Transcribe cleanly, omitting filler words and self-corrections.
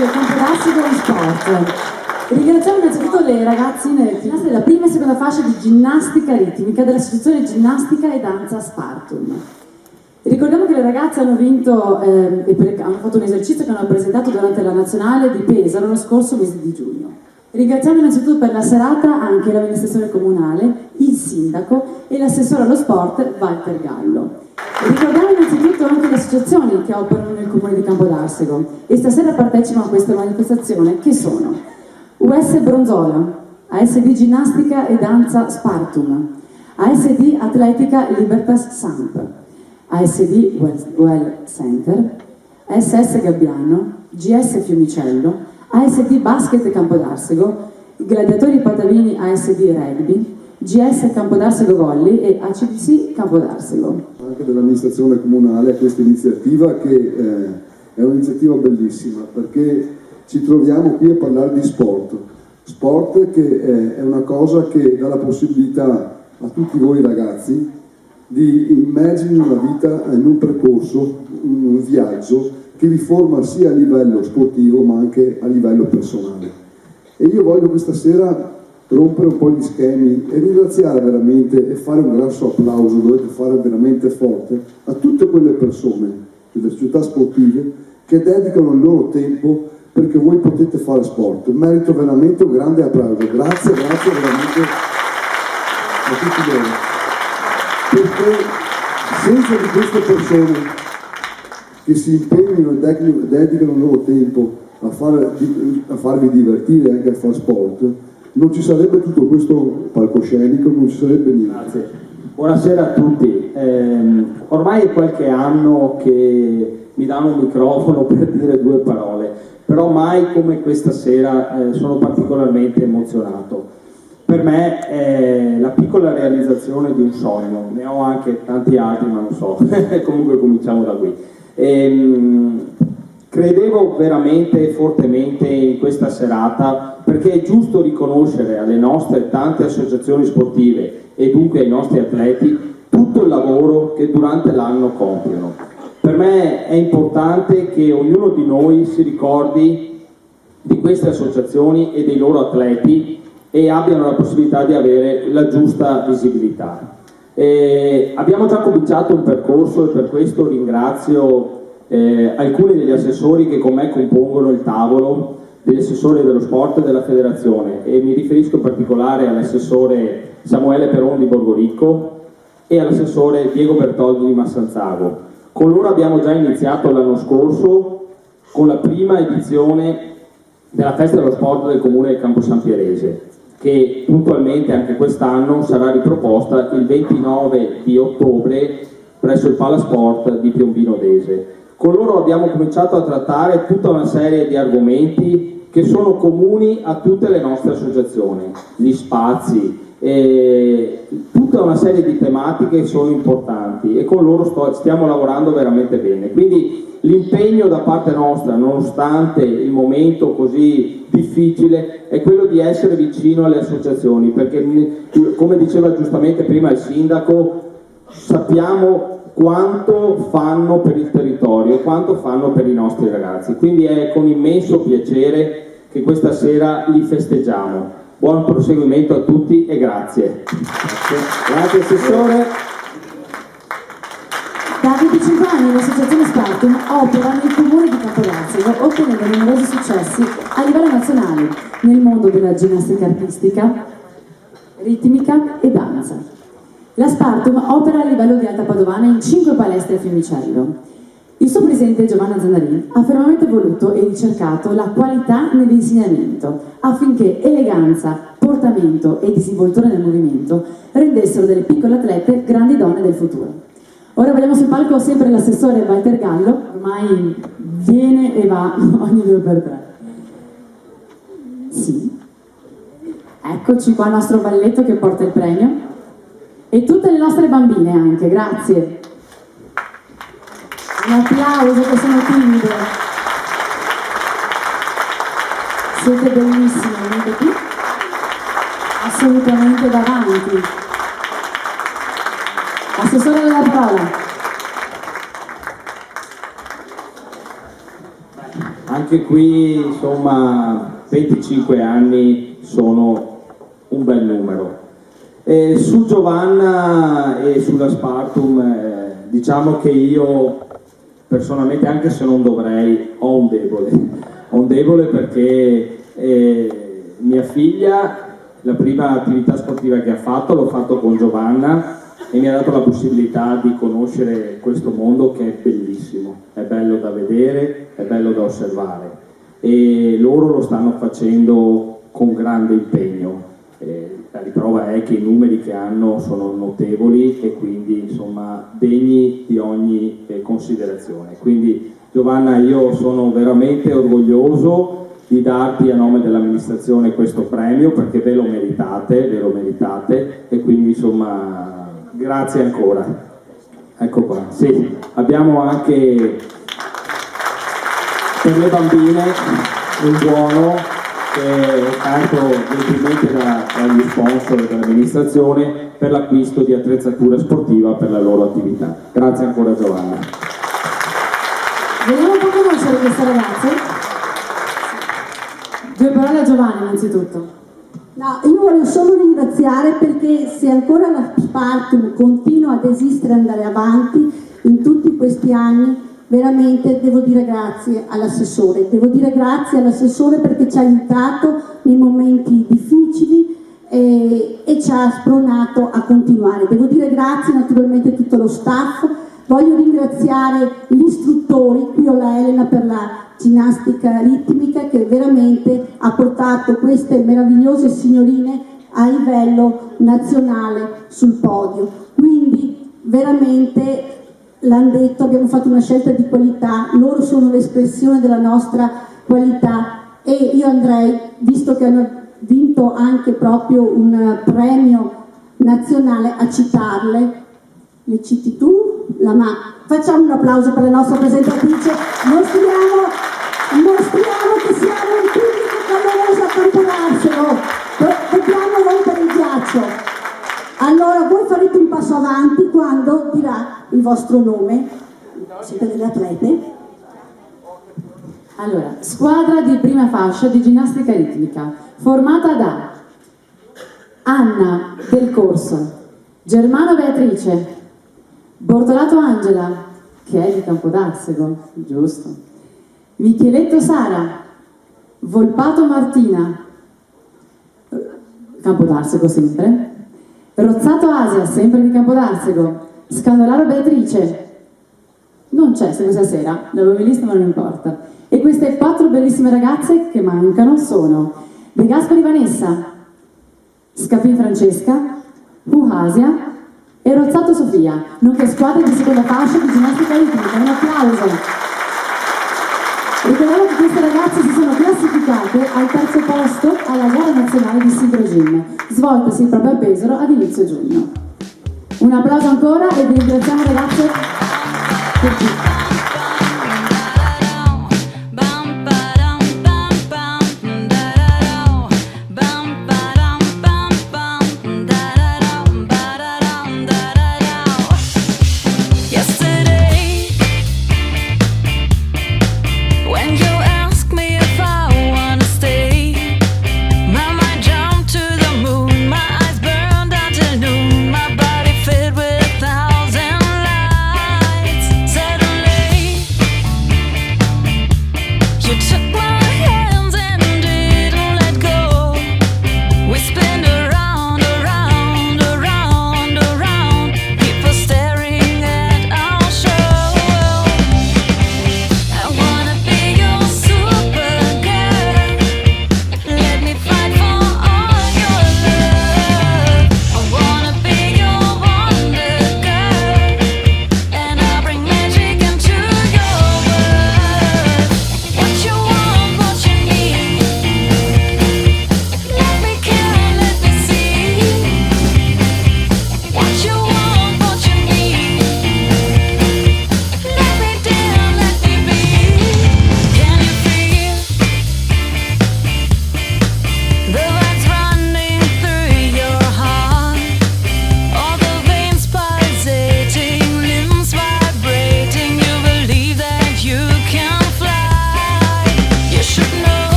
del Campodassico in Sport. Ringraziamo innanzitutto le ragazzine della prima e seconda fascia di ginnastica ritmica dell'Associazione Ginnastica e Danza Spartum. Ricordiamo che le ragazze hanno vinto hanno fatto un esercizio che hanno presentato durante la nazionale di Pesaro lo scorso mese di giugno. Ringraziamo innanzitutto per la serata anche l'amministrazione comunale, il sindaco e l'assessore allo sport Walter Gallo. Ricordiamo innanzitutto anche le associazioni che operano nel comune di Campodarsego e stasera partecipano a questa manifestazione, che sono US Bronzola, ASD Ginnastica e Danza Spartum, ASD Atletica Libertas Samp, ASD Well Center, SS Gabbiano, GS Fiumicello, ASD Basket Campodarsego, Gladiatori Patavini ASD Rugby, GS Campodarsego Volley e ACDC Campodarsego. Anche dell'amministrazione comunale a questa iniziativa, che è un'iniziativa bellissima, perché ci troviamo qui a parlare di sport che è una cosa che dà la possibilità a tutti voi ragazzi di immergervi in una vita, in un percorso, in un viaggio che vi forma sia a livello sportivo ma anche a livello personale. E io voglio questa sera rompere un po' gli schemi e ringraziare veramente e fare un grosso applauso, dovete fare veramente forte, a tutte quelle persone delle società sportive che dedicano il loro tempo perché voi potete fare sport. Merito veramente un grande applauso. Grazie veramente a tutti loro, perché senza di queste persone che si impegnano e dedicano il loro tempo a farvi divertire anche a fare sport, non ci sarebbe tutto questo palcoscenico, non ci sarebbe niente. Grazie. Buonasera a tutti. Ormai è qualche anno che mi danno un microfono per dire due parole, però mai come questa sera sono particolarmente emozionato. Per me è la piccola realizzazione di un sogno, ne ho anche tanti altri ma non so, comunque cominciamo da qui. Credevo veramente fortemente in questa serata perché è giusto riconoscere alle nostre tante associazioni sportive e dunque ai nostri atleti tutto il lavoro che durante l'anno compiono. Per me è importante che ognuno di noi si ricordi di queste associazioni e dei loro atleti e abbiano la possibilità di avere la giusta visibilità. Abbiamo già cominciato un percorso e per questo ringrazio alcuni degli assessori che con me compongono il tavolo degli assessori dello sport e della federazione, e mi riferisco in particolare all'assessore Samuele Peron di Borgoricco e all'assessore Diego Bertoldi di Massanzago. Con loro abbiamo già iniziato l'anno scorso con la prima edizione della festa dello sport del comune di Campo San Pierese, che puntualmente anche quest'anno sarà riproposta il 29 di ottobre presso il Palasport di Piombino Dese. Con loro abbiamo cominciato a trattare tutta una serie di argomenti che sono comuni a tutte le nostre associazioni, gli spazi, tutta una serie di tematiche che sono importanti e con loro stiamo lavorando veramente bene. Quindi l'impegno da parte nostra, nonostante il momento così difficile, è quello di essere vicino alle associazioni, perché come diceva giustamente prima il sindaco, sappiamo quanto fanno per il territorio, quanto fanno per i nostri ragazzi. Quindi è con immenso piacere che questa sera li festeggiamo. Buon proseguimento a tutti e grazie. Grazie Assessore. Da 25 anni l'associazione Spartum opera nel comune di Campodarsego, ottenendo numerosi successi a livello nazionale nel mondo della ginnastica artistica, ritmica e danza. La Spartum opera a livello di Alta Padovana in 5 palestre a Fiumicello. Il suo presidente Giovanna Zannarini ha fermamente voluto e ricercato la qualità nell'insegnamento affinché eleganza, portamento e disinvoltura nel movimento rendessero delle piccole atlete grandi donne del futuro. Ora vediamo sul palco sempre l'assessore Walter Gallo, ormai viene e va ogni 2x3. Sì. Eccoci qua il nostro balletto che porta il premio. E tutte le nostre bambine anche, grazie. Un applauso, che sono timide. Siete bellissime, venite qui. Assolutamente davanti. Assessore della parola. anche qui insomma 25 anni sono un bel numero. Su Giovanna e sulla Spartum diciamo che io personalmente, anche se non dovrei, ho un debole perché mia figlia, la prima attività sportiva che ha fatto l'ho fatto con Giovanna e mi ha dato la possibilità di conoscere questo mondo che è bellissimo, è bello da vedere, è bello da osservare e loro lo stanno facendo con grande impegno. La riprova è che i numeri che hanno sono notevoli e quindi insomma degni di ogni considerazione. Quindi Giovanna, io sono veramente orgoglioso di darti a nome dell'amministrazione questo premio perché ve lo meritate e quindi insomma grazie ancora. Ecco qua, sì, abbiamo anche per le bambine un buono che è stato gentilmente dagli sponsor dell'amministrazione per l'acquisto di attrezzatura sportiva per la loro attività. Grazie ancora Giovanna. Vogliamo un po' conoscere queste ragazze? Due parole a Giovanni innanzitutto. No, io voglio solo ringraziare perché se ancora la Spartum continua ad esistere e andare avanti in tutti questi anni, veramente devo dire grazie all'assessore, perché ci ha aiutato nei momenti difficili e ci ha spronato a continuare. Devo dire grazie naturalmente a tutto lo staff, voglio ringraziare gli istruttori, qui ho la Elena per la ginnastica ritmica che veramente ha portato queste meravigliose signorine a livello nazionale sul podio, quindi veramente l'hanno detto, abbiamo fatto una scelta di qualità, loro sono l'espressione della nostra qualità e io andrei, visto che hanno vinto anche proprio un premio nazionale, a citarle. Le citi tu? Facciamo un applauso per la nostra presentatrice, mostriamo che siamo un pubblico caloroso a Campodarselo, dobbiamo rompere il ghiaccio. Allora voi farete un passo avanti quando dirà il vostro nome. Siete delle atlete? Allora, squadra di prima fascia di ginnastica ritmica, formata da Anna Del Corso, Germano Beatrice, Bortolato Angela, che è di Campodarsego, giusto, Micheletto Sara, Volpato Martina, Campodarsego sempre, Rozzato Asia, sempre di Campodarsego, Scandolaro Beatrice, non c'è questa sera, l'avevo in lista ma non importa. E queste 4 bellissime ragazze che mancano sono De Gasperi Vanessa, Scapin Francesca, Asia e Rozzato Sofia, nonché squadre di seconda fascia di ginnastica ritmica. Un applauso! Ricordiamo che queste ragazze si sono classificate al terzo posto alla gara nazionale di Sincro Gym, svoltasi proprio a Pesaro ad inizio giugno. Un applauso ancora e vi ringraziamo ragazze tutti.